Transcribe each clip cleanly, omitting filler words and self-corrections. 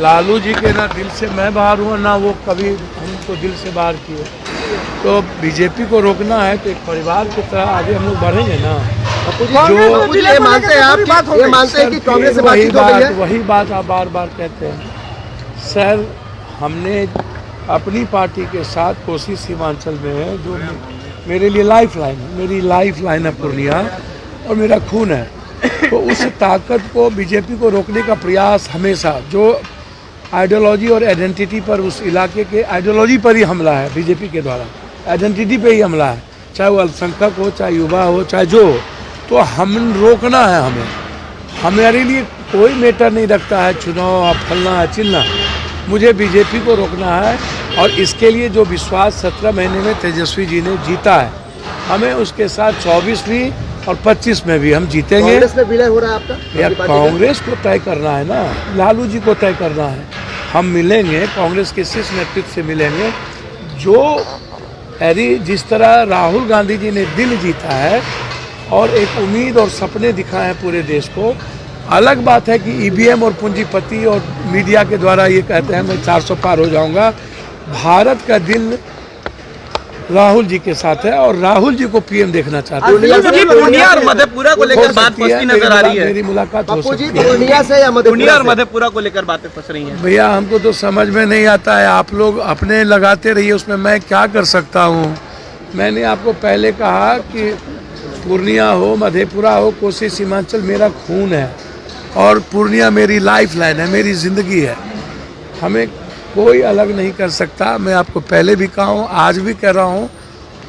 लालू जी के ना दिल से मैं बाहर हुआ, ना वो कभी हमको दिल से बाहर किए। तो बीजेपी को रोकना है तो एक परिवार की तरह आगे हम लोग बढ़ेंगे ना। जो ये मानते हैं आप, ये मानते हैं कि कांग्रेस से बातचीत हो गई है? वही बात आप बार बार कहते हैं सर। हमने अपनी पार्टी के साथ कोसी सीमांचल में है, जो मेरे लिए लाइफ लाइन है, मेरी लाइफ लाइन है पूर्णिया, और मेरा खून है। तो उस ताकत को बीजेपी को रोकने का प्रयास हमेशा, जो आइडियोलॉजी और आइडेंटिटी पर, उस इलाके के आइडियोलॉजी पर ही हमला है बीजेपी के द्वारा, आइडेंटिटी पे ही हमला है, चाहे वो अल्पसंख्यक हो, चाहे युवा हो, चाहे जो हो। तो हम रोकना है हमें। हमारे लिए कोई मैटर नहीं रखता है चुनाव फलना है चिलना, मुझे बीजेपी को रोकना है। और इसके लिए जो विश्वास 17 महीने में तेजस्वी जी ने जीता है, हमें उसके साथ 24 भी और 25 में भी हम जीतेंगे। कांग्रेस में विलय हो रहा है आपका? यार कांग्रेस को तय करना है ना, लालू जी को तय करना है। हम मिलेंगे कांग्रेस के शीर्ष नेतृत्व से मिलेंगे, जो जिस तरह राहुल गांधी जी ने दिल जीता है और एक उम्मीद और सपने दिखाए हैं पूरे देश को। अलग बात है कि ईवीएम और पूंजीपति और मीडिया के द्वारा ये कहते हैं मैं 400 पार हो जाऊंगा। भारत का दिल राहुल जी के साथ है और राहुल जी को पीएम देखना चाहते हैं। पूर्णिया और मधेपुरा को लेकर बात फंसती नजर आ रही है। मेरी मुलाकात हो सकती है। पूर्णिया से या पूर्णिया और मधेपुरा को लेकर बातें फंस रही हैं। भैया हमको तो समझ में नहीं आता है, आप लोग अपने लगाते रहिए, उसमें मैं क्या कर सकता हूँ। मैंने आपको पहले कहा कि पूर्णिया हो, मधेपुरा हो, कोसी सीमांचल मेरा खून है और पूर्णिया मेरी लाइफ लाइन है, मेरी ज़िंदगी है। हमें कोई अलग नहीं कर सकता। मैं आपको पहले भी कहा हूँ, आज भी कह रहा हूँ,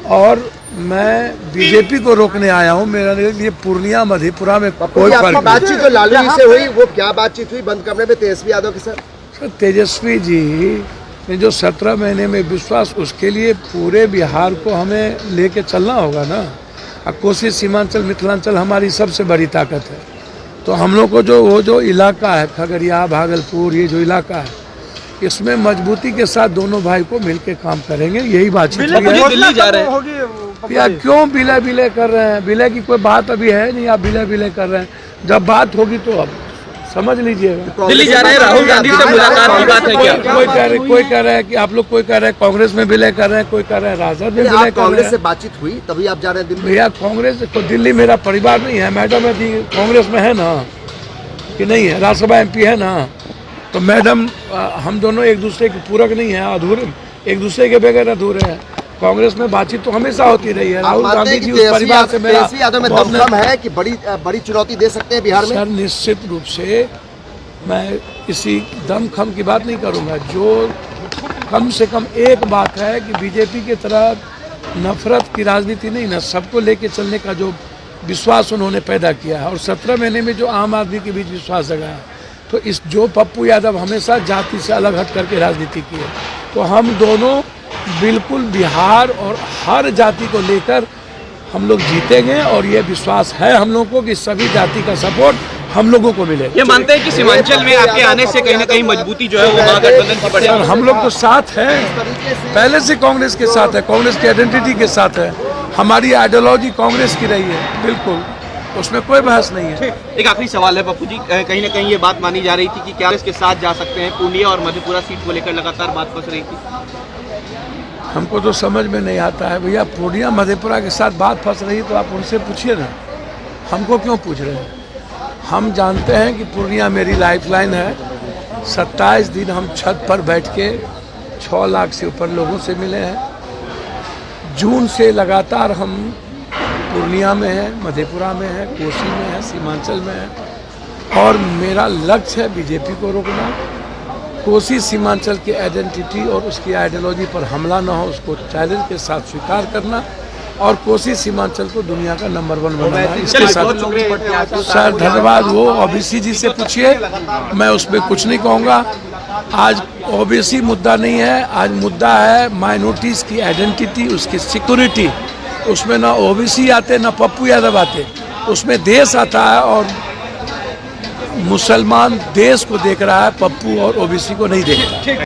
और मैं बीजेपी को रोकने आया हूँ। मेरे लिए पूर्णिया मधेपुरा में कोई फर्क नहीं। बातचीत जो लालू जी से हुई, वो क्या बातचीत हुई बंद कमरे में तेजस्वी यादव के साथ? तेजस्वी जी ने जो 17 महीने में विश्वास, उसके लिए पूरे बिहार को हमें लेके चलना होगा ना। कोसी सीमांचल मिथिलांचल हमारी सबसे बड़ी ताकत है। तो हम लोग को जो इलाका है खगड़िया भागलपुर, ये जो इलाका है, इसमें मजबूती के साथ दोनों भाई को मिलके काम करेंगे। यही बातचीत है। दिल्ली जा रहे हैं या क्यों विलय कर रहे हैं? विलय की कोई बात अभी है नहीं, आप विलय कर रहे हैं। जब बात होगी तो अब समझ लीजिएगा। दिल्ली जा रहे हैं, राहुल गांधी से मुलाकात की बात है क्या? कोई कह रहे हैं कि आप लोग, कोई कह रहे हैं कांग्रेस में विलय कर रहे हैं, कोई कह रहे हैं राजद में विलय कर रहे हैं। कांग्रेस से बातचीत हुई तभी आप जा रहे हैं दिल्ली? भैया कांग्रेस को, दिल्ली मेरा परिवार नहीं है। मैडम अभी कांग्रेस में है ना कि नहीं है? राज्यसभा MP है ना। तो मैडम हम दोनों एक दूसरे के पूरक नहीं है, अधूरे, एक दूसरे के बगैर अधूरे हैं। कांग्रेस में बातचीत तो हमेशा होती रही है। राहुल गांधी जी उस परिवार से मेरा दमखम है कि बड़ी चुनौती दे सकते हैं बिहार में। सर निश्चित रूप से मैं किसी दमखम की बात नहीं करूंगा। जो कम से कम एक बात है कि बीजेपी की तरह नफरत की राजनीति नहीं ना, सबको लेके चलने का जो विश्वास उन्होंने पैदा किया है, और 17 महीने में जो आम आदमी के बीच विश्वास जगाया, तो इस जो पप्पू यादव हमेशा जाति से अलग हट करके राजनीति की है, तो हम दोनों बिल्कुल बिहार और हर जाति को लेकर हम लोग जीतेंगे। और ये विश्वास है हम लोगों को कि सभी जाति का सपोर्ट हम लोगों को मिलेगा। ये मानते हैं कि सीमांचल में आपके आने से कहीं ना कहीं मजबूती जो है वो महागठबंधन की बढ़ेगी। हम लोग तो साथ हैं, पहले से कांग्रेस के साथ है, कांग्रेस की आइडेंटिटी के साथ है। हमारी आइडियोलॉजी कांग्रेस की रही है, बिल्कुल, उसमें कोई बहस नहीं है। एक आखिरी सवाल है पप्पू जी, कहीं ना कहीं ये बात मानी जा रही थी कि कांग्रेस के साथ जा सकते हैं, पूर्णिया और मधेपुरा सीट को लेकर लगातार बात फंस रही थी। हमको तो समझ में नहीं आता है भैया, पूर्णिया मधेपुरा के साथ बात फंस रही तो आप उनसे पूछिए ना, हमको क्यों पूछ रहे हैं? हम जानते हैं कि पूर्णिया मेरी लाइफलाइन है। 27 दिन हम छत पर बैठ के 6 लाख से ऊपर लोगों से मिले हैं। जून से लगातार हम पूर्णिया में हैं, मधेपुरा में हैं, कोसी में हैं, सीमांचल में हैं, और मेरा लक्ष्य है बीजेपी को रोकना। कोसी सीमांचल की आइडेंटिटी और उसकी आइडियोलॉजी पर हमला ना हो, उसको चैलेंज के साथ स्वीकार करना, और कोसी सीमांचल को दुनिया का नंबर 1 बनाना। इसके साथ सर धन्यवाद। वो OBC जी से पूछिए, मैं उसमें कुछ नहीं कहूँगा। आज OBC मुद्दा नहीं है, आज मुद्दा है माइनॉरिटीज़ की आइडेंटिटी, उसकी सिक्योरिटी। उसमें ना OBC आते ना पप्पू यादव आते, उसमें देश आता है, और मुसलमान देश को देख रहा है, पप्पू और OBC को नहीं देख रहा।